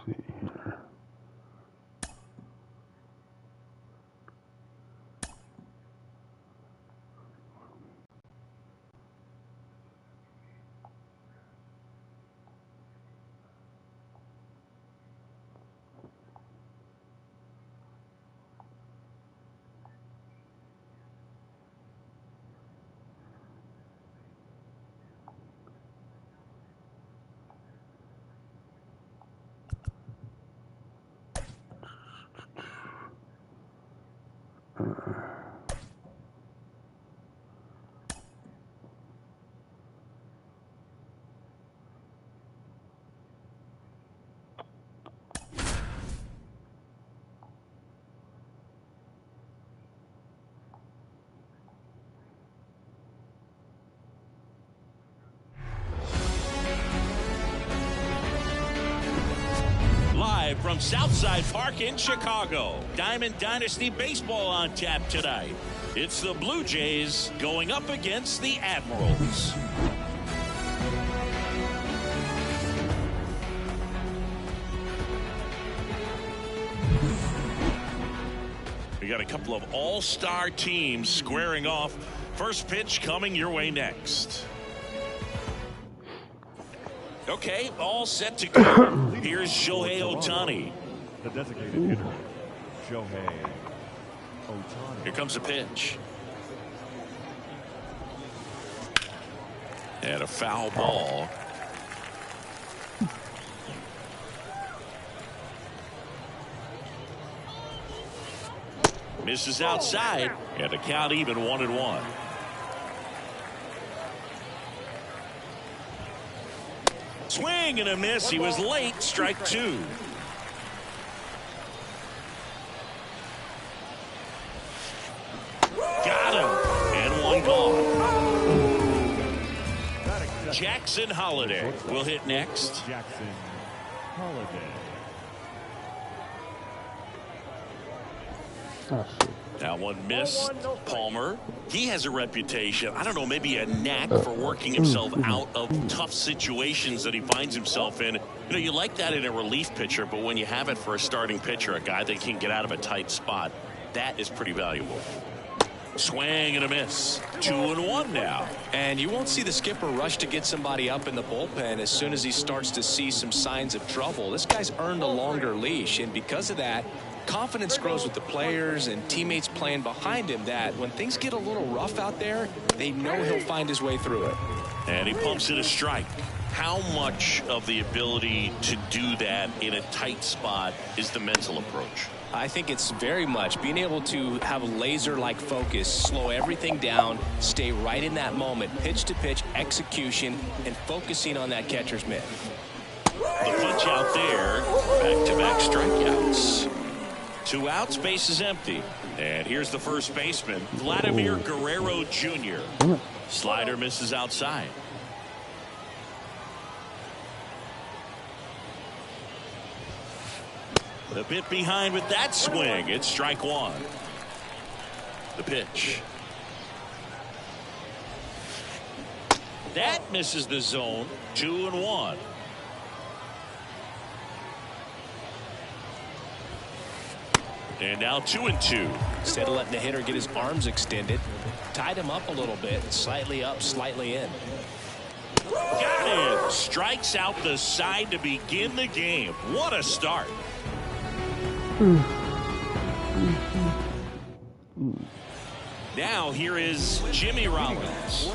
see here. Live from Southside Park in Chicago, Diamond Dynasty baseball on tap tonight. It's the Blue Jays going up against the Admirals. We got a couple of all-star teams squaring off. First pitch coming your way next. Okay, all set to go. Here's Shohei Ohtani. The designated hitter, Shohei Ohtani. Here comes a pitch. And a foul ball. Misses outside, and the count even 1-1. Swing and a miss. He was late. Strike two. Got him. And one gone. Jackson Holiday will hit next. Jackson Holiday. That one missed. Palmer, he has a reputation, I don't know, maybe a knack for working himself out of tough situations that he finds himself in. You know, you like that in a relief pitcher, but when you have it for a starting pitcher, a guy that can get out of a tight spot, that is pretty valuable. Swing and a miss. 2-1 now. And you won't see the skipper rush to get somebody up in the bullpen as soon as he starts to see some signs of trouble. This guy's earned a longer leash, and because of that, confidence grows with the players and teammates playing behind him, that when things get a little rough out there, they know he'll find his way through it. And he pumps it a strike. How much of the ability to do that in a tight spot is the mental approach? I think it's very much being able to have a laser-like focus, slow everything down, stay right in that moment, pitch-to-pitch execution, and focusing on that catcher's mitt. The punch out there, back-to-back strikeouts. 2 outs, base is empty. And here's the first baseman, Vladimir Guerrero Jr. Slider misses outside. A bit behind with that swing. It's strike one. The pitch. That misses the zone. 2-1. And now 2-2. Instead of letting the hitter get his arms extended, tied him up a little bit, slightly up, slightly in. Got it. Strikes out the side to begin the game. What a start. Now here is Jimmy Rollins.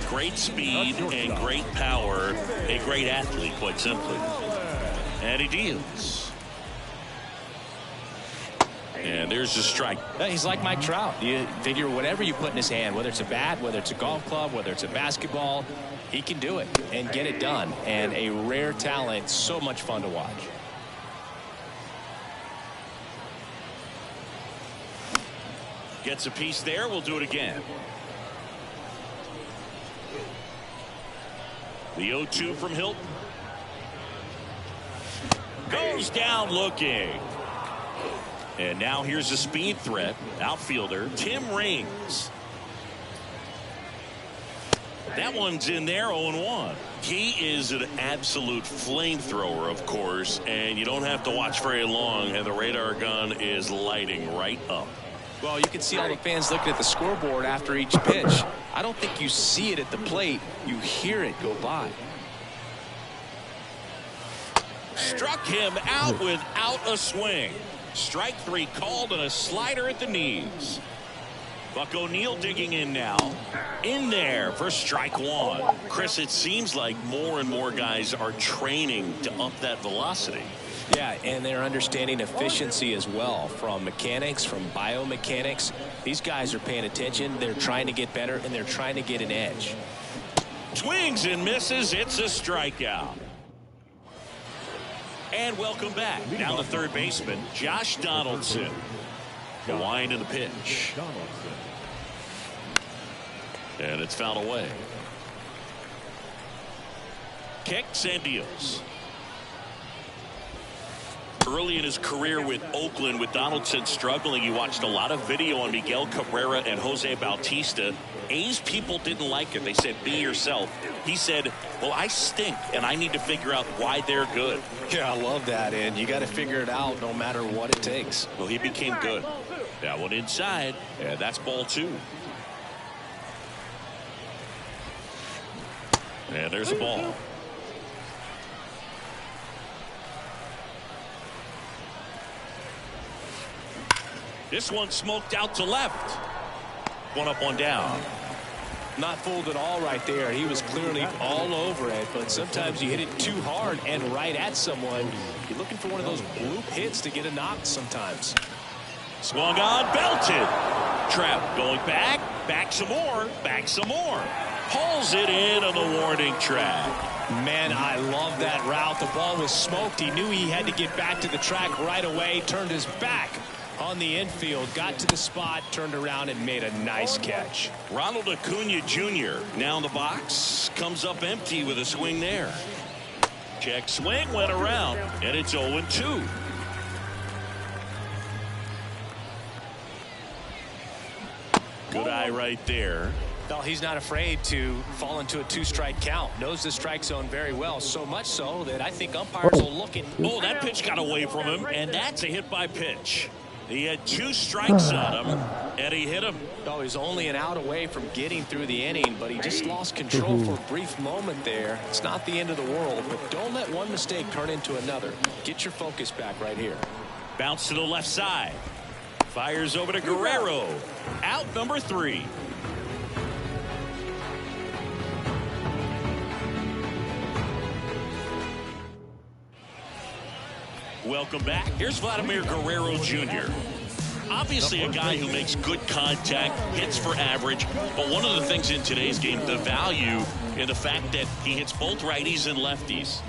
Great speed and great power. A great athlete, quite simply. And he deals. And there's the strike. He's like Mike Trout. You figure whatever you put in his hand, whether it's a bat, whether it's a golf club, whether it's a basketball, he can do it and get it done. And a rare talent, so much fun to watch. Gets a piece there. We'll do it again. The 0-2 from Hilton. Goes down looking. And now here's a speed threat. Outfielder Tim Raines. That one's in there. 0-1. He is an absolute flamethrower, of course, and you don't have to watch very long, and the radar gun is lighting right up. Well, you can see all the fans looking at the scoreboard after each pitch. I don't think you see it at the plate. You hear it go by. Struck him out without a swing. Strike 3 called and a slider at the knees. Buck O'Neil digging in now. In there for strike 1. Chris, it seems like more and more guys are training to up that velocity. Yeah, and they're understanding efficiency as well, from mechanics, from biomechanics. These guys are paying attention. They're trying to get better, and they're trying to get an edge. Swings and misses. It's a strikeout. And welcome back. Down the third baseman, Josh Donaldson. The wind of the pitch. And it's fouled away. Kicks and deals. Early in his career with Oakland, with Donaldson struggling, you watched a lot of video on Miguel Cabrera and Jose Bautista. A's people didn't like it. They said, be yourself. He said, well, I stink, and I need to figure out why they're good. Yeah, I love that, and you got to figure it out no matter what it takes. Well, he became good. That one inside, and that's ball 2. And there's a ball. This one smoked out to left. One up, one down. Not fooled at all right there. He was clearly all over it, but sometimes you hit it too hard and right at someone. You're looking for one of those bloop hits to get a knock sometimes. Swung on, belted. Trap going back, back some more, pulls it in on the warning track. Man, I love that route. The ball was smoked. He knew he had to get back to the track right away, turned his back on the infield, got to the spot, turned around and made a nice catch. Ronald Acuna Jr. now in the box, comes up empty with a swing there. Check swing, went around, and it's 0-2. Good eye right there. Well, he's not afraid to fall into a 2-strike count. Knows the strike zone very well, so much so that I think umpires will look at. Oh, that pitch got away from him, and that's a hit by pitch. He had 2 strikes on him, and he hit him. Oh, he's only an out away from getting through the inning, but he just lost control for a brief moment there. It's not the end of the world, but don't let one mistake turn into another. Get your focus back right here. Bounce to the left side. Fires over to Guerrero. Out number 3. Welcome back. Here's Vladimir Guerrero Jr. Obviously a guy who makes good contact, hits for average, but one of the things in today's game, the value in the fact that he hits both righties and lefties.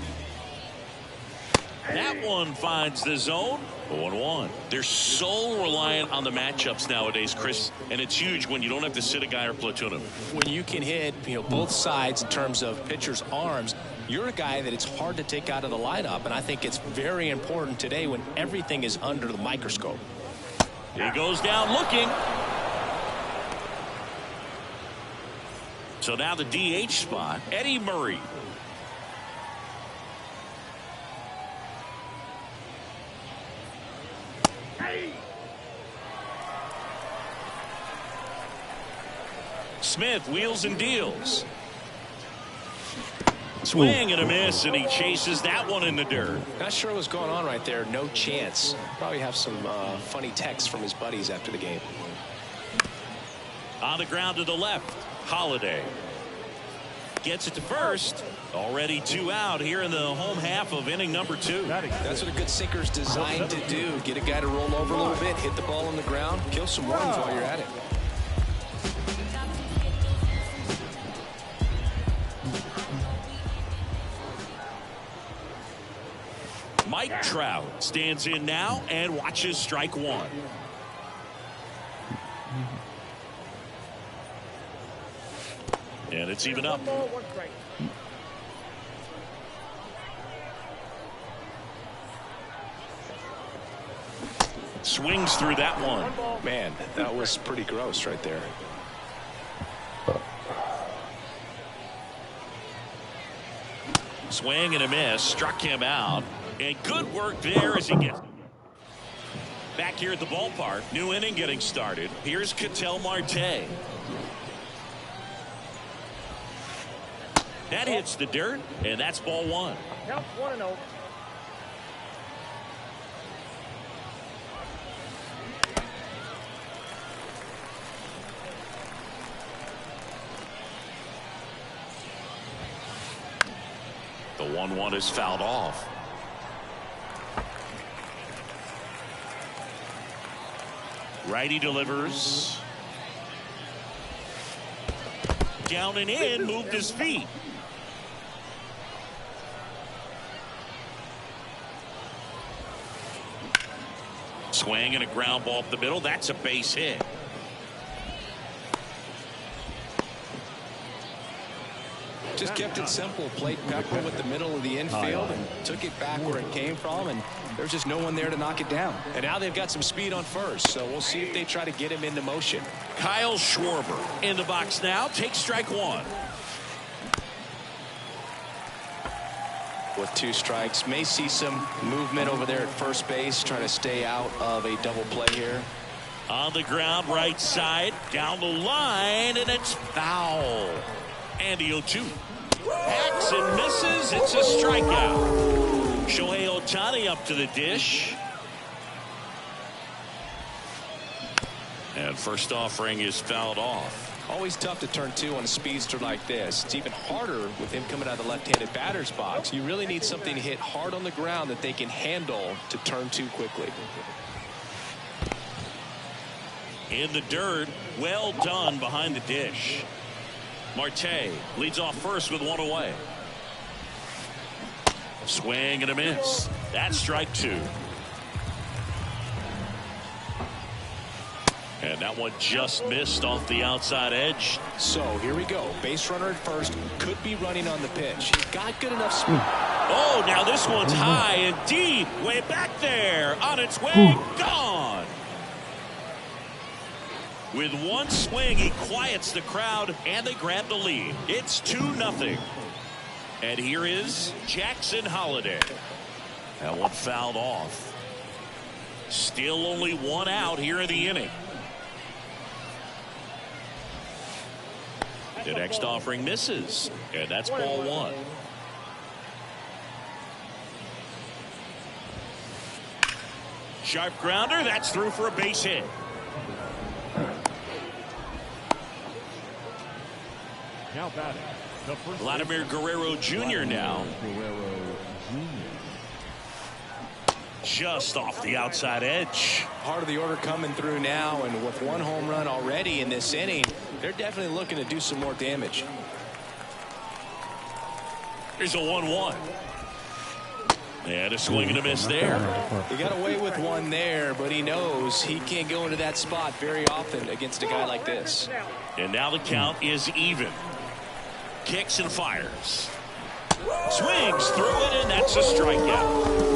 That one finds the zone. 0-1. They're so reliant on the matchups nowadays, Chris, and it's huge when you don't have to sit a guy or platoon him. When you can hit, both sides in terms of pitchers' arms, you're a guy that it's hard to take out of the lineup, and I think it's very important today when everything is under the microscope. He goes down looking. So now the DH spot, Eddie Murray. Smith wheels and deals. Swing and a miss, and he chases that one in the dirt. Not sure what's going on right there. No chance. Probably have some funny texts from his buddies after the game. On the ground to the left, Holiday gets it to first. Already 2 out here in the home half of inning number 2. That's what a good sinker's designed to do. Get a guy to roll over a little bit, hit the ball on the ground, kill some runs while you're at it. Mike Trout stands in now and watches strike 1. And it's even up. Swings through that one. Man, that was pretty gross right there. Swing and a miss. Struck him out. And good work there as he gets back here at the ballpark. New inning getting started. Here's BruceAllMyT. That hits the dirt, and that's ball one. Count 1-0. The 1-1 is fouled off. Righty delivers. Down and in, moved his feet. Swing and a ground ball up the middle. That's a base hit. Just kept it simple. Played pepper with the middle of the infield and took it back where it came from, and there's just no one there to knock it down. And now they've got some speed on first, so we'll see if they try to get him into motion. Kyle Schwarber in the box now. Takes strike one. With 2 strikes, may see some movement over there at first base, trying to stay out of a double play here. On the ground, right side, down the line, and it's foul. And the 0-2. Hacks and misses. It's a strikeout. Shohei Ohtani up to the dish. And first offering is fouled off. Always tough to turn 2 on a speedster like this. It's even harder with him coming out of the left-handed batter's box. You really need something to hit hard on the ground that they can handle to turn 2 quickly. In the dirt, well done behind the dish. Marte leads off first with 1 away. Swing and a miss. That's strike 2. And that one just missed off the outside edge. So here we go. Base runner at first. Could be running on the pitch. He's got good enough speed. Oh, now this one's high and deep. Way back there. On its way. Gone. With one swing, he quiets the crowd, and they grab the lead. It's 2-0. And here is Jackson Holliday. That one fouled off. Still only 1 out here in the inning. The next offering misses, and that's ball 1. Sharp grounder, that's through for a base hit. Now batting, the first Vladimir Guerrero Jr. now. Guerrero Jr. Just off the outside edge. Part of the order coming through now, and with 1 home run already in this inning, they're definitely looking to do some more damage. Here's a 1-1. And a swing and a miss there. He got away with 1 there, but he knows he can't go into that spot very often against a guy like this. And now the count is even. Kicks and fires. Swings through it, and that's a strikeout.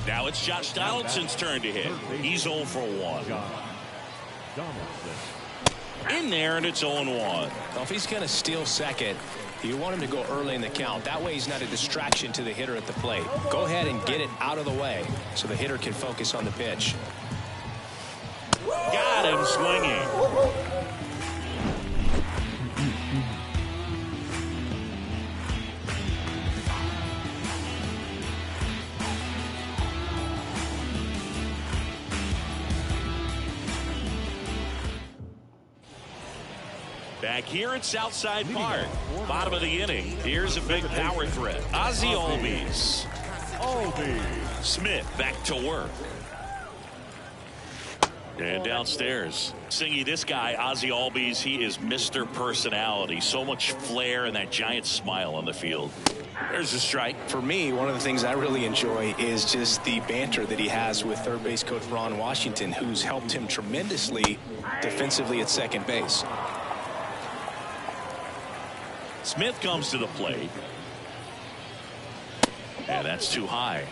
Now it's Josh Donaldson's turn to hit. He's 0 for 1. In there, and it's 0-1. Well, if he's going to steal second, you want him to go early in the count. That way he's not a distraction to the hitter at the plate. Go ahead and get it out of the way so the hitter can focus on the pitch. Got him swinging. Back here at Southside Park, bottom of the inning. Here's a big power threat. Ozzie Albies. Smith back to work. And downstairs, Singy, this guy, Ozzie Albies, he is Mr. Personality. So much flair and that giant smile on the field. There's a strike. For me, one of the things I really enjoy is just the banter that he has with third base coach Ron Washington, who's helped him tremendously defensively at second base. Smith comes to the plate. And that's too high.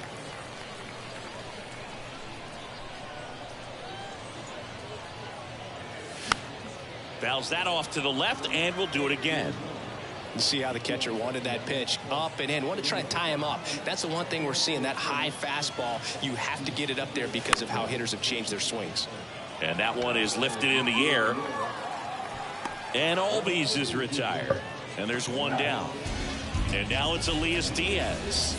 Fouls that off to the left, and we'll do it again. You see how the catcher wanted that pitch up and in. Want to try and tie him up. That's the one thing we're seeing, that high fastball. You have to get it up there because of how hitters have changed their swings. And that one is lifted in the air. And Albies is retired. And there's one down. And now it's Elias Diaz.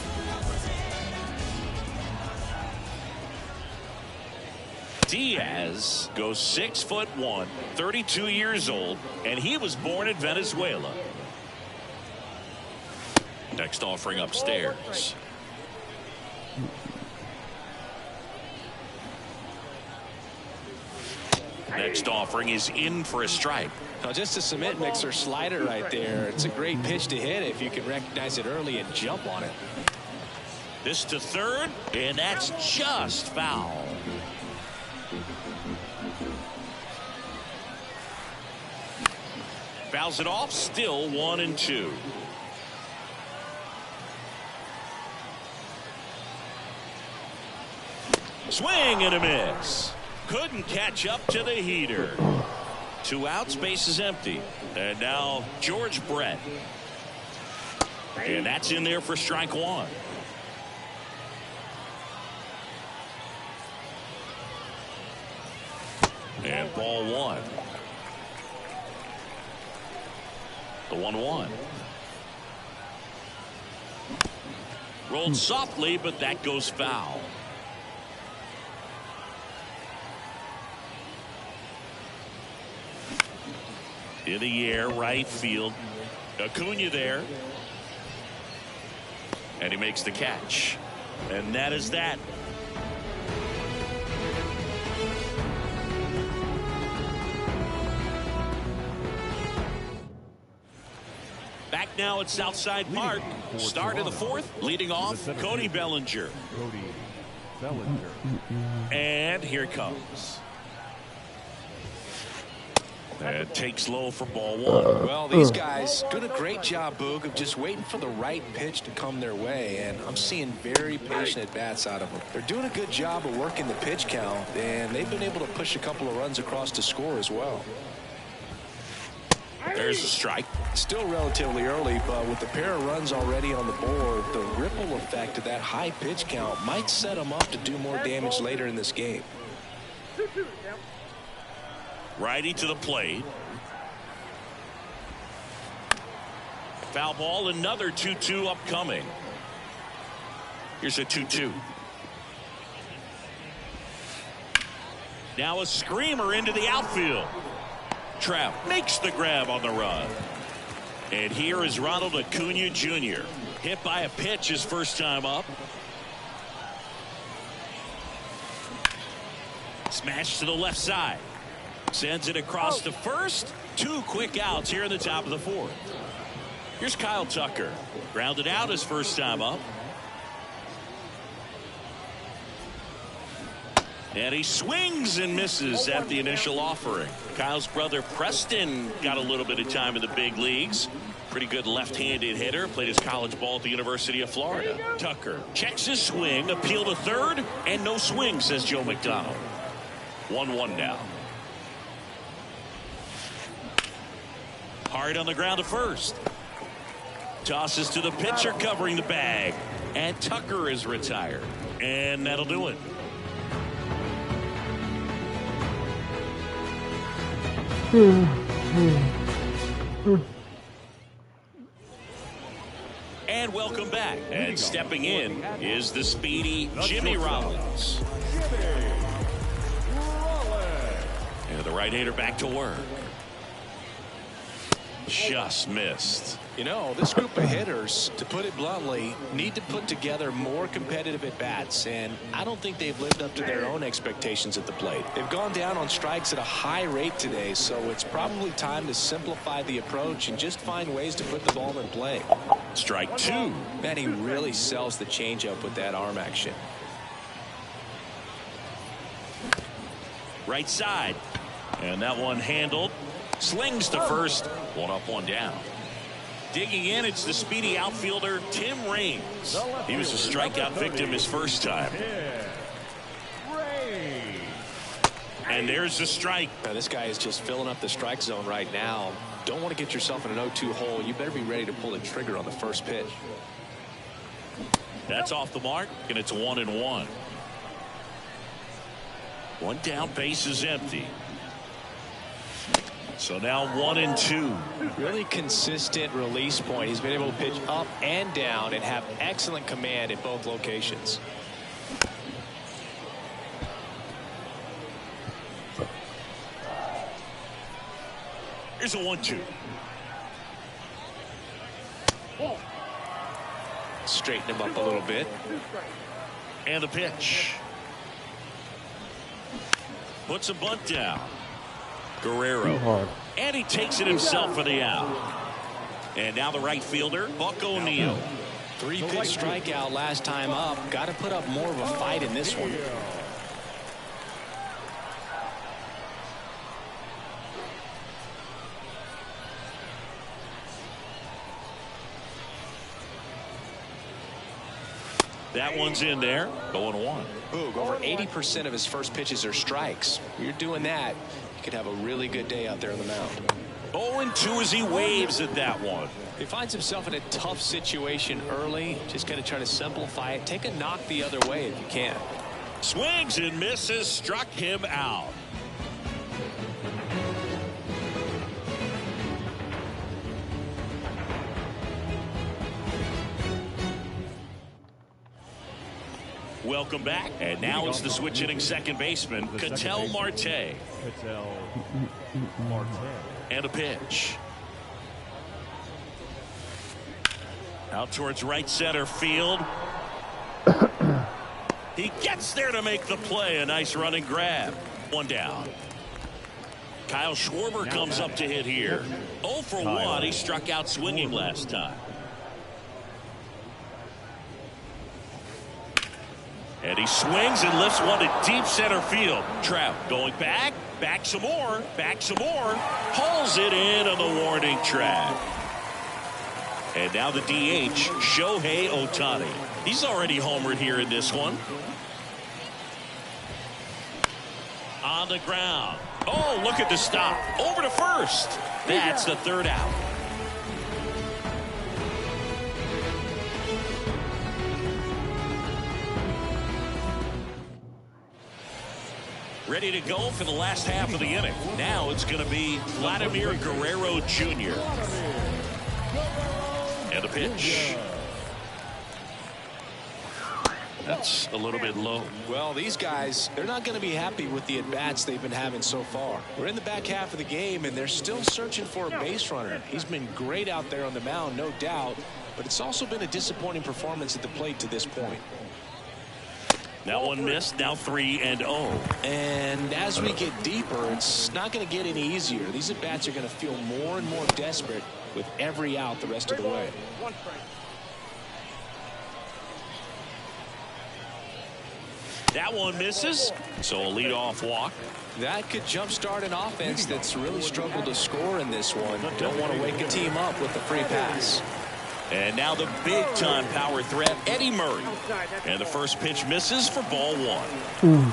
Diaz goes 6'1", 32 years old, and he was born in Venezuela. Next offering upstairs. Next offering is in for a strike. Now just a cement mixer slider right there. It's a great pitch to hit if you can recognize it early and jump on it. This to third, and that's just foul. Fouls it off, still 1-2. Swing and a miss. Couldn't catch up to the heater. 2 outs, base is empty. And now George Brett. And that's in there for strike 1. And ball 1. The 1-1. Rolled softly, but that goes foul. In the air, right field. Acuna there. And he makes the catch. And that is that. Back now at Southside Park. Start of the 4th. Leading off, Cody Bellinger. Cody Bellinger. And here it comes. And takes low for ball 1. Well, these guys doing a great job, Boog, of just waiting for the right pitch to come their way, and I'm seeing very patient at-bats out of them. They're doing a good job of working the pitch count, and they've been able to push a couple of runs across to score as well. There's a strike. Still relatively early, but with the pair of runs already on the board, the ripple effect of that high pitch count might set them up to do more damage later in this game. Righty to the plate. Foul ball, another 2-2 upcoming. Here's a 2-2. Now a screamer into the outfield. Trout makes the grab on the run. And here is Ronald Acuna Jr. Hit by a pitch his first time up. Smash to the left side. Sends it across to first. 2 quick outs here in the top of the 4th. Here's Kyle Tucker. Grounded out his first time up. And he swings and misses at the initial offering. Kyle's brother Preston got a little bit of time in the big leagues. Pretty good left-handed hitter. Played his college ball at the University of Florida. Tucker checks his swing. Appeal to third. And no swing, says Joe McDonald. 1-1 now. Hard on the ground to first. Tosses to the pitcher covering the bag. And Tucker is retired. And that'll do it. And welcome back. And stepping in is the speedy Jimmy Rollins. And the right-hander back to work. Just missed. You know, this group of hitters, to put it bluntly, need to put together more competitive at-bats, and I don't think they've lived up to their own expectations at the plate. They've gone down on strikes at a high rate today, so it's probably time to simplify the approach and just find ways to put the ball in play. Strike 2. Man, he really sells the changeup with that arm action. Right side. And that one handled. Slings to first. 1 up, 1 down. Digging in, it's the speedy outfielder Tim Raines. He was a strikeout victim his first time. And there's the strike. Now, this guy is just filling up the strike zone right now. Don't want to get yourself in an 0-2 hole. You better be ready to pull the trigger on the first pitch. That's off the mark, and it's 1-1. One down, base is empty. So now 1-2. Really consistent release point. He's been able to pitch up and down and have excellent command at both locations. Here's a 1-2. Straighten him up a little bit. And the pitch. Puts a bunt down. Guerrero. And he takes it himself for the out. And now the right fielder, Buck O'Neil. 3-pitch strikeout last time up. Got to put up more of a fight in this one. That one's in there. 0-1. Boog, over 80% of his first pitches are strikes. You're doing that, you could have a really good day out there on the mound. 0-2 as he waves at that one. He finds himself in a tough situation early. Just going to try to simplify it. Take a knock the other way if you can. Swings and misses. Struck him out. Welcome back. And now it's the switch hitting second baseman, BruceAllMyT. And a pitch. Out towards right center field. He gets there to make the play. A nice running grab. One down. Kyle Schwarber comes up to hit here. 0 for 1. He struck out swinging last time. And he swings and lifts one to deep center field. Trout going back some more, hauls it in on the warning track. And now the DH, Shohei Ohtani. He's already homered here in this one. On the ground. Oh, look at the stop. Over to first. That's the third out. Ready to go for the last half of the inning. Now it's going to be Vladimir Guerrero Jr. And a pitch. That's a little bit low. Well, these guys, they're not going to be happy with the at-bats they've been having so far. We're in the back half of the game, and they're still searching for a base runner. He's been great out there on the mound, no doubt, but it's also been a disappointing performance at the plate to this point. That one missed. Now 3-0. And as we get deeper, it's not going to get any easier. These at-bats are going to feel more and more desperate with every out the rest of the way. That one misses. So a leadoff walk. That could jumpstart an offense that's really struggled to score in this one. Don't want to wake a team up with the free pass. And now the big-time power threat, Eddie Murray. And the first pitch misses for ball one.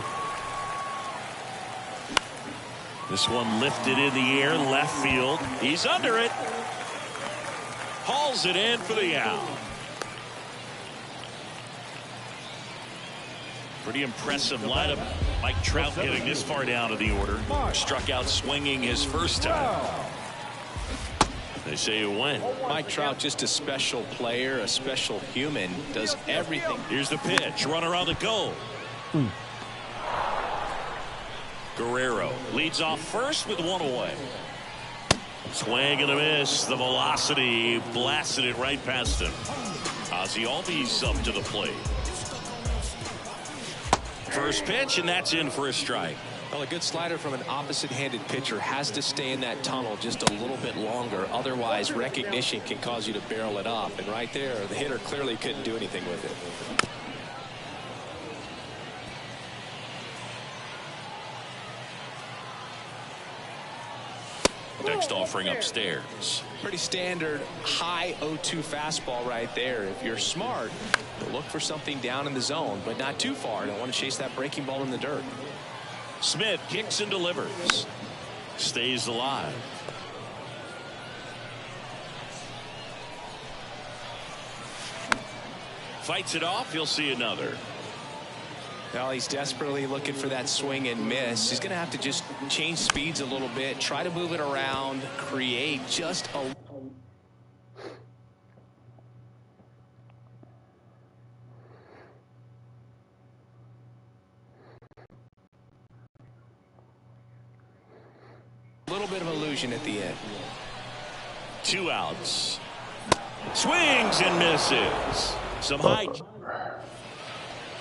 This one lifted in the air, left field. He's under it. Hauls it in for the out. Pretty impressive lineup. Mike Trout getting this far down to the order. Struck out swinging his first time. They say it went. Mike Trout, just a special player, a special human, does everything. Here's the pitch. Runner on the go. Guerrero leads off first with one away. Swing and a miss. The velocity blasted it right past him. Ozzie Albies up to the plate. First pitch, and that's in for a strike. Well, a good slider from an opposite-handed pitcher has to stay in that tunnel just a little bit longer. Otherwise, recognition can cause you to barrel it up. And right there, the hitter clearly couldn't do anything with it. Next offering upstairs. Pretty standard high 0-2 fastball right there. If you're smart, you'll look for something down in the zone, but not too far. Don't want to chase that breaking ball in the dirt. Smith kicks and delivers. Stays alive. Fights it off. He'll see another. Now he's desperately looking for that swing and miss. He's going to have to just change speeds a little bit, try to move it around, create just a little bit of illusion at the end. 2 outs. Swings and misses. Some high.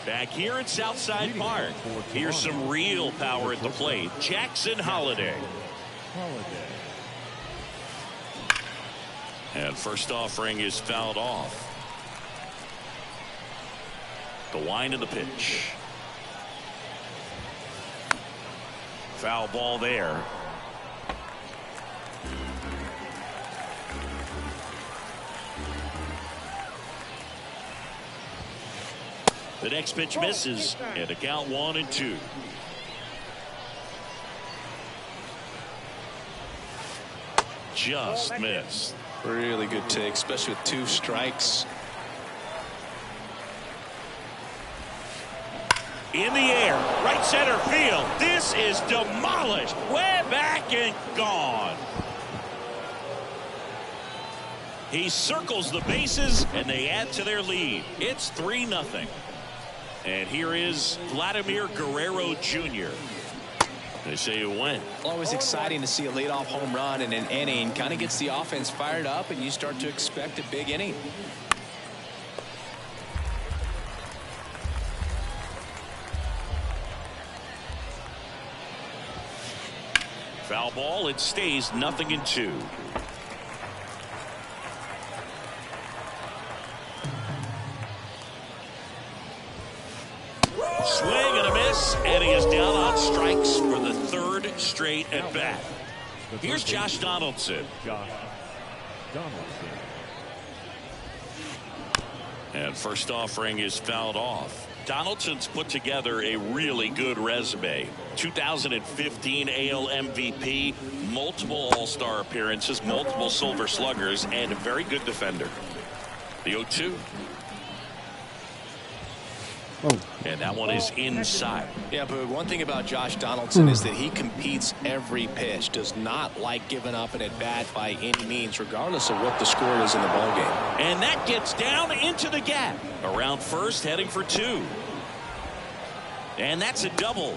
Back here at Southside Park. Here's some real power at the plate. Jackson Holliday. And first offering is fouled off. The wind of the pitch. Foul ball there. The next pitch misses, and a count 1-2. Just missed. Really good take, especially with 2 strikes. In the air, right center field. This is demolished. Way back and gone. He circles the bases, and they add to their lead. It's 3-0. And here is Vladimir Guerrero Jr. They say it went. Always exciting to see a leadoff home run in an inning. Kind of gets the offense fired up, and you start to expect a big inning. Foul ball. It stays 0-2. Swing and a miss, and he is down on strikes for the 3rd straight at bat. Here's Josh Donaldson. And first offering is fouled off. Donaldson's put together a really good resume. 2015 AL MVP, multiple All-Star appearances, multiple Silver Sluggers, and a very good defender. The 0-2. And that one is inside. Yeah, but one thing about Josh Donaldson is that he competes every pitch, does not like giving up an at-bat by any means, regardless of what the score is in the ballgame. And that gets down into the gap. Around first, heading for 2. And that's a double.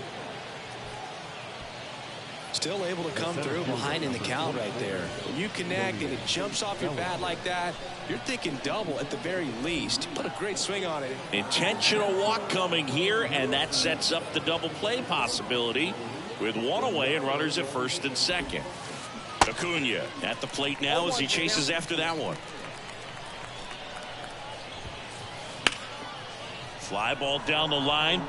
Still able to come through behind in the count right there. When you connect and it jumps off your bat like that, you're thinking double at the very least. Put a great swing on it. Intentional walk coming here, and that sets up the double play possibility with 1 away and runners at first and second. Acuna at the plate now as he chases after that one. Fly ball down the line.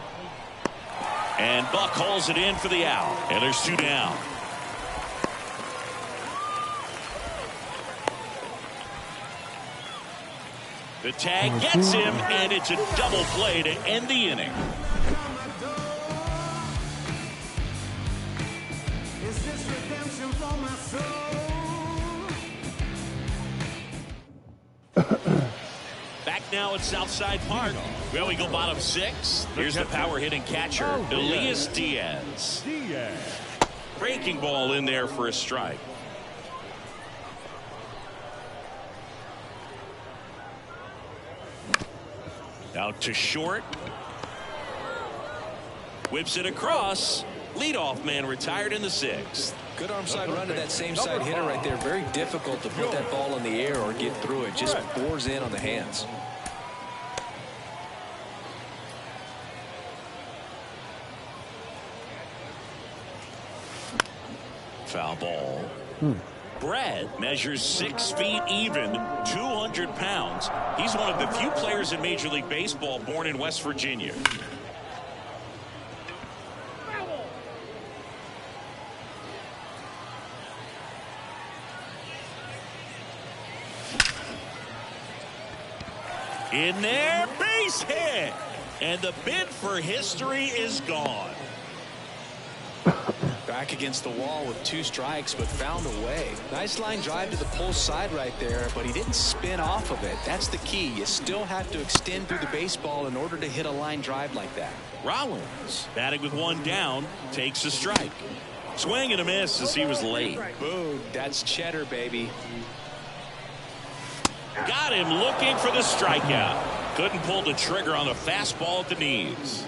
And Buck hauls it in for the out. And there's 2 down. The tag gets him, and it's a double play to end the inning. Back now at Southside Park. Well, we go bottom 6. Here's the power hitting catcher, Elias Diaz. Breaking ball in there for a strike. Out to short. Whips it across. Leadoff man retired in the 6th. Good arm side run to that same side hitter right there. Very difficult to put that ball in the air or get through it. Just bores in on the hands. Foul ball. Brad measures 6 feet even, 200 pounds. He's one of the few players in Major League Baseball born in West Virginia. In there, base hit. And the bid for history is gone. Back against the wall with 2 strikes, but found a way. Nice line drive to the pull side right there, but he didn't spin off of it. That's the key. You still have to extend through the baseball in order to hit a line drive like that. Rollins, batting with 1 down, takes a strike. Swing and a miss as he was late. Boom, that's cheddar, baby. Got him looking for the strikeout. Couldn't pull the trigger on the fastball at the knees.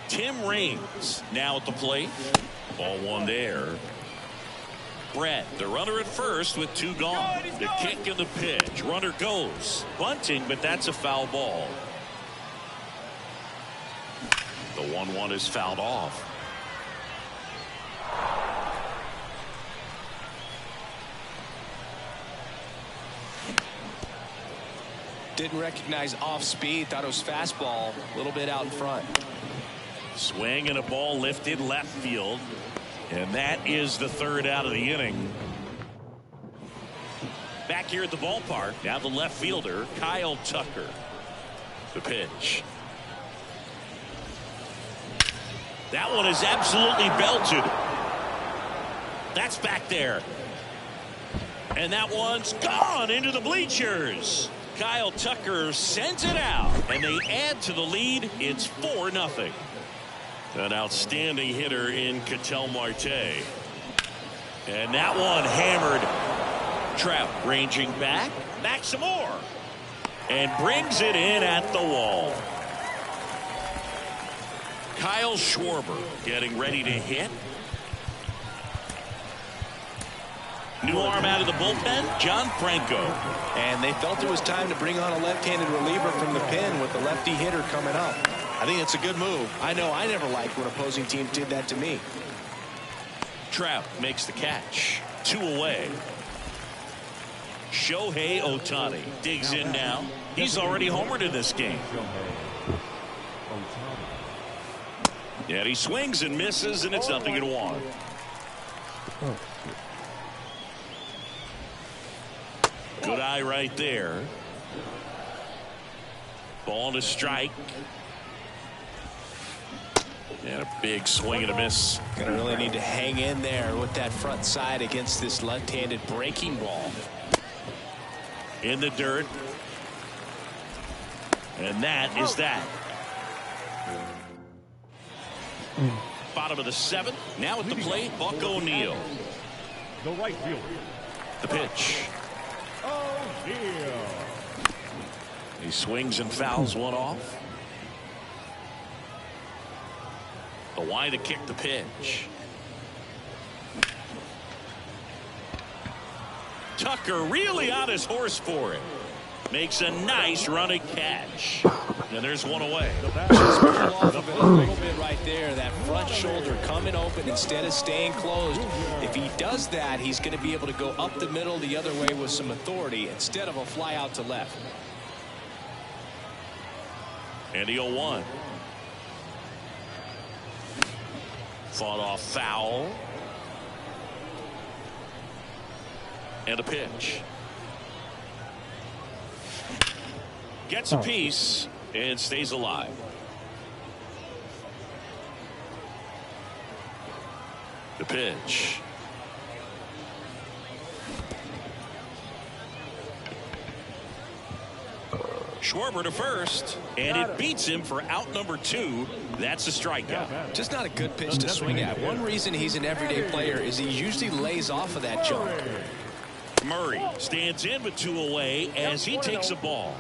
Tim Raines now at the plate. Ball 1 there. Brett, the runner at first with 2 gone. The kick and the pitch. Runner goes. Bunting, but that's a foul ball. The 1-1 is fouled off. Didn't recognize off speed. Thought it was fastball. A little bit out in front. Swing and a ball lifted left field. And that is the 3rd out of the inning. Back here at the ballpark. Now the left fielder, Kyle Tucker. The pitch. That one is absolutely belted. That's back there. And that one's gone into the bleachers. Kyle Tucker sends it out. And they add to the lead. It's 4-0. An outstanding hitter in BruceAllMyT. And that one hammered. Trout ranging back some more. And brings it in at the wall. Kyle Schwarber getting ready to hit. New arm out of the bullpen, John Franco. And they felt it was time to bring on a left-handed reliever from the pen with the lefty hitter coming up. I think it's a good move. I know I never liked when opposing teams did that to me. Trout makes the catch. 2 away. Shohei Ohtani digs in now. He's already homered in this game. And he swings and misses, and it's 0-1. Good eye right there. Ball and a strike. And a big swing and a miss. Gonna really need to hang in there with that front side against this left-handed breaking ball. In the dirt. And that is that. Bottom of the 7th. Now at the plate, Buck O'Neil. The right fielder. The pitch. O'Neil. He swings and fouls one off. The wide to kick the pitch. Tucker really on his horse for it. Makes a nice running catch. And there's one away. Just pull off of it a little bit right there. That front shoulder coming open instead of staying closed. If he does that, he's going to be able to go up the middle the other way with some authority instead of a fly out to left. And the 0-1. Fought off foul. And a pitch. Gets a piece and stays alive. The pitch. Schwarber to first, and it beats him for out number 2. That's a strikeout. Just not a good pitch to swing at. One reason he's an everyday player is he usually lays off of that jump. Murray stands in with 2 away as he takes a ball.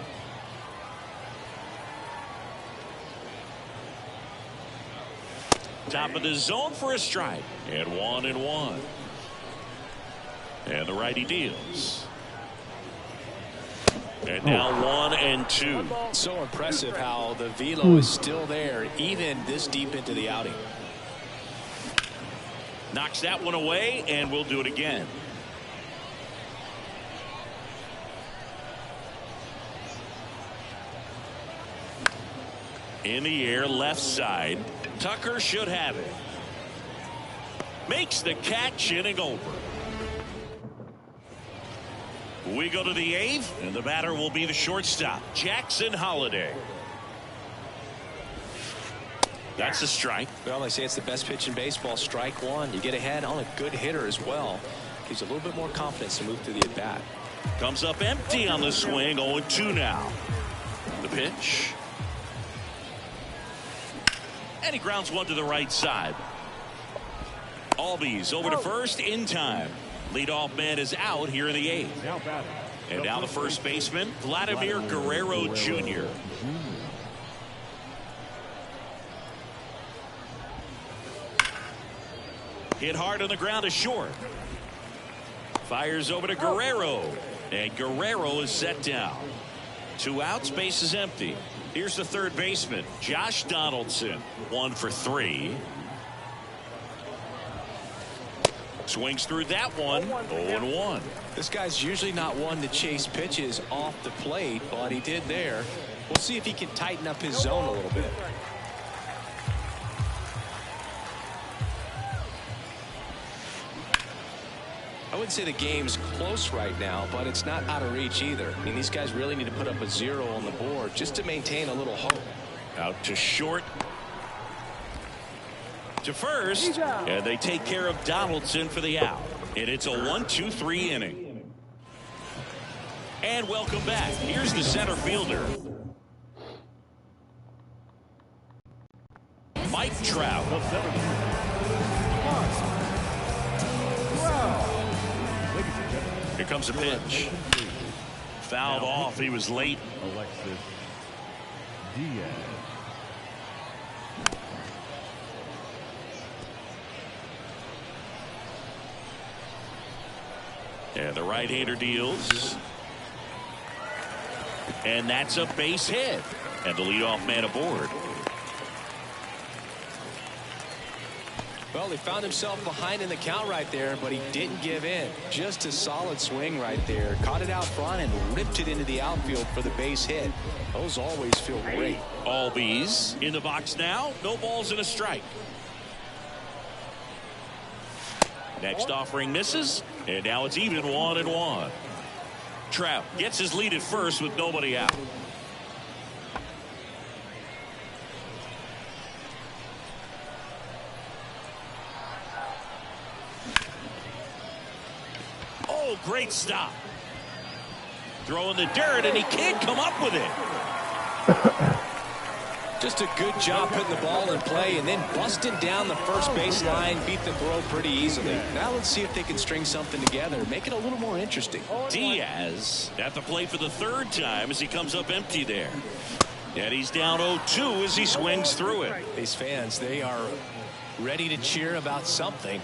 Top of the zone for a strike. And 1-1. And the righty deals. And now 1-2. So impressive how the velo is still there even this deep into the outing. Knocks that one away, and we'll do it again. In the air, left side. Tucker should have it. Makes the catch, inning over. We go to the 8th, and the batter will be the shortstop, Jackson Holliday. That's a strike. Well, they say it's the best pitch in baseball. Strike one. You get ahead on a good hitter as well. Gives you a little bit more confidence to move through the at-bat. Comes up empty on the swing. 0-2 now. The pitch. And he grounds one to the right side. Albies over to first in time. Leadoff man is out here in the 8th. And now the first baseman, Vladimir Guerrero Jr. Hit hard on the ground to short. Fires over to Guerrero. And Guerrero is set down. 2 outs, base is empty. Here's the third baseman, Josh Donaldson. 1 for 3. Swings through that one. 0-1. This guy's usually not one to chase pitches off the plate, but he did there. We'll see if he can tighten up his zone a little bit. I wouldn't say the game's close right now, but it's not out of reach either. I mean, these guys really need to put up a 0 on the board just to maintain a little hope. Out to short. To first. And they take care of Donaldson for the out. And it's a 1-2-3 inning. And welcome back. Here's the center fielder, Mike Trout. Here comes a pitch. Fouled off. He was late. Alexis Diaz. And the right-hander deals. And that's a base hit. And the leadoff man aboard. Well, he found himself behind in the count right there, but he didn't give in. Just a solid swing right there. Caught it out front and ripped it into the outfield for the base hit. Those always feel great. Albies in the box now. No balls and a strike. Next offering misses. And now it's even 1-1. Trout gets his lead at first with nobody out. Oh, great stop. Throwing the dirt, and he can't come up with it. Just a good job putting the ball in play and then busting down the first base line. Beat the throw pretty easily. Now let's see if they can string something together. Make it a little more interesting. Diaz at the plate for the third time as he comes up empty there. And he's down 0-2 as he swings through it. These fans, they are ready to cheer about something.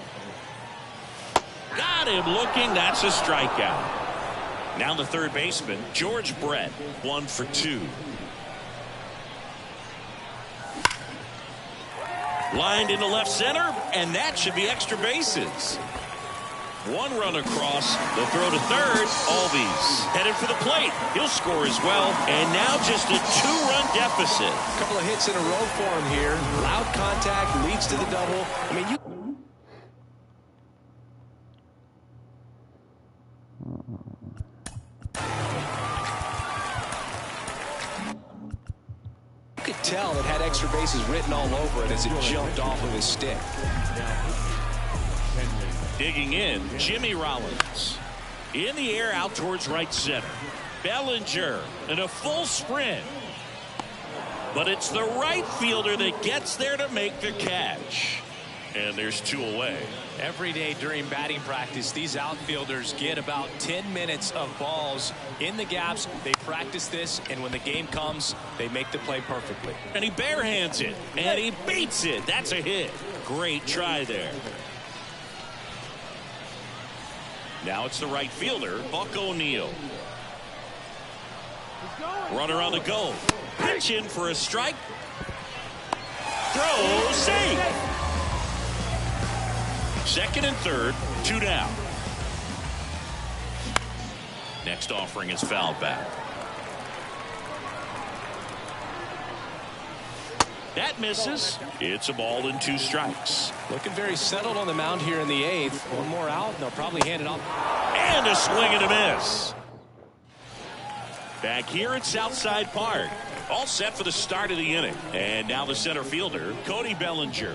Got him looking. That's a strikeout. Now the third baseman, George Brett, 1 for 2. Lined into left center, and that should be extra bases. 1 run across. The throw to third. Albies headed for the plate. He'll score as well. And now just a 2-run deficit. A couple of hits in a row for him here. Loud contact leads to the double. I mean, you could tell it had extra bases written all over it as it jumped off of his stick. Digging in, Jimmy Rollins. In the air out towards right center. Bellinger in a full sprint. But it's the right fielder that gets there to make the catch. And there's 2 away. Every day during batting practice, these outfielders get about 10 minutes of balls in the gaps. They practice this, and when the game comes, they make the play perfectly. And he barehands it, and he beats it. That's a hit. Great try there. Now it's the right fielder, Buck O'Neil. Runner on the go. Pitch in for a strike. Throw, safe. Second and third, 2 down. Next offering is fouled back. That misses. It's a ball and 2 strikes. Looking very settled on the mound here in the 8th. 1 more out, and they'll probably hand it off. And a swing and a miss. Back here at Southside Park. All set for the start of the inning. And now the center fielder, Cody Bellinger.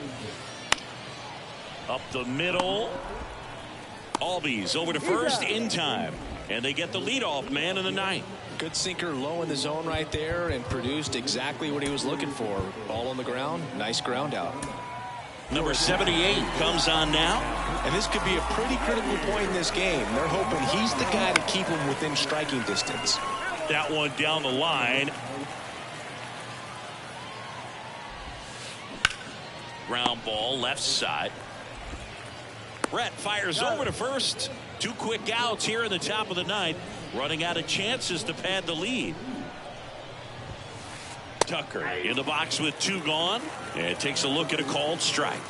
Up the middle. Albies over to first in time. And they get the leadoff man in the ninth. Good sinker low in the zone right there and produced exactly what he was looking for. Ball on the ground. Nice ground out. Number 78 comes on now. And this could be a pretty critical point in this game. They're hoping he's the guy to keep him within striking distance. That one down the line. Ground ball left side. Brett fires over to first. 2 quick outs here in the top of the ninth. Running out of chances to pad the lead. Tucker in the box with 2 gone. And takes a look at a called strike.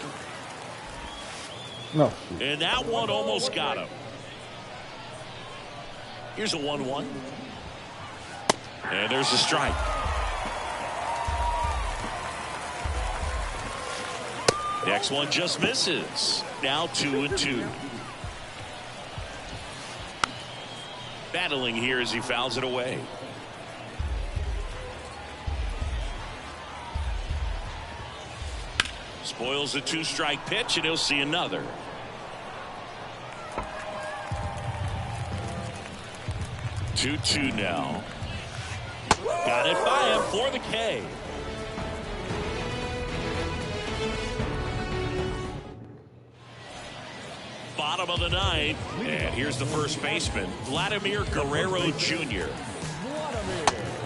No. And that one almost got him. Here's a 1-1. And there's a strike. Next one just misses. Now 2-2. Battling here as he fouls it away. Spoils a 2-strike pitch, and he'll see another. Two now. Got it by him for the K. Bottom of the ninth, and here's the first baseman, Vladimir Guerrero Jr.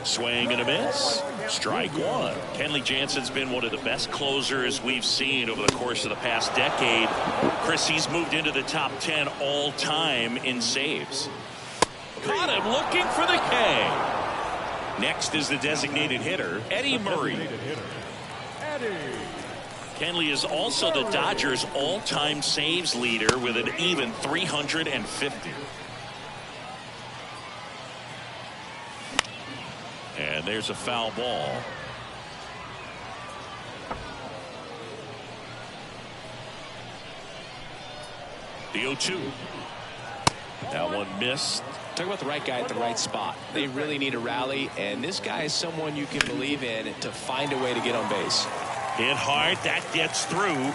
Swing and a miss. Strike one. Kenley Jansen's been one of the best closers we've seen over the course of the past decade. Chris, he's moved into the top 10 all time in saves. Caught him looking for the K. Next is the designated hitter, Eddie Murray. Kenley is also the Dodgers all-time saves leader with an even 350. And there's a foul ball. The 0-2. That one missed. Talk about the right guy at the right spot. They really need a rally, and this guy is someone you can believe in to find a way to get on base. Hit hard. That gets through.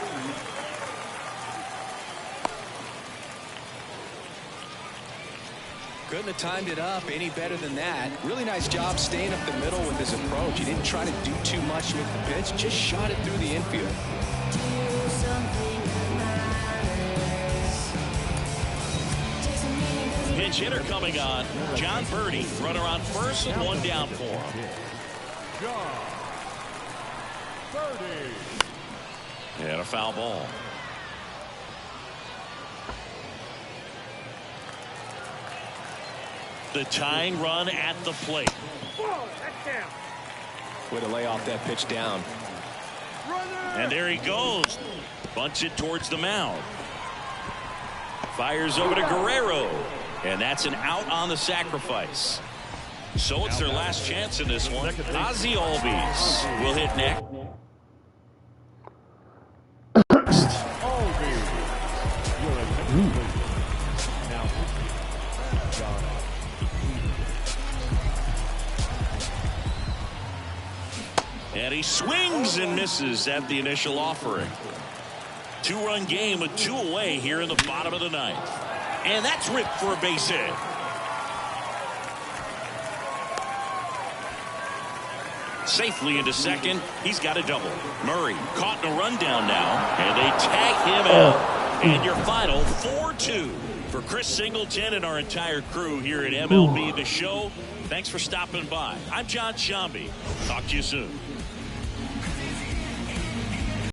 Couldn't have timed it up any better than that. Really nice job staying up the middle with his approach. He didn't try to do too much with the pitch, just shot it through the infield. Pinch hitter coming on. John Birdie, runner on first and 1 down for him. John Birdie. And a foul ball. The tying run at the plate. Way to lay off that pitch down. And there he goes. Bunts it towards the mound. Fires over to Guerrero. And that's an out on the sacrifice. So it's their last chance in this one. Ozzie Albies will hit next. And he swings and misses at the initial offering. 2-run game with 2 away here in the bottom of the ninth. And that's ripped for a base hit. Safely into second. He's got a double. Murray caught in a rundown now. And they tag him out. And your final 4-2 for Chris Singleton and our entire crew here at MLB The Show. Thanks for stopping by. I'm John Shambi. Talk to you soon.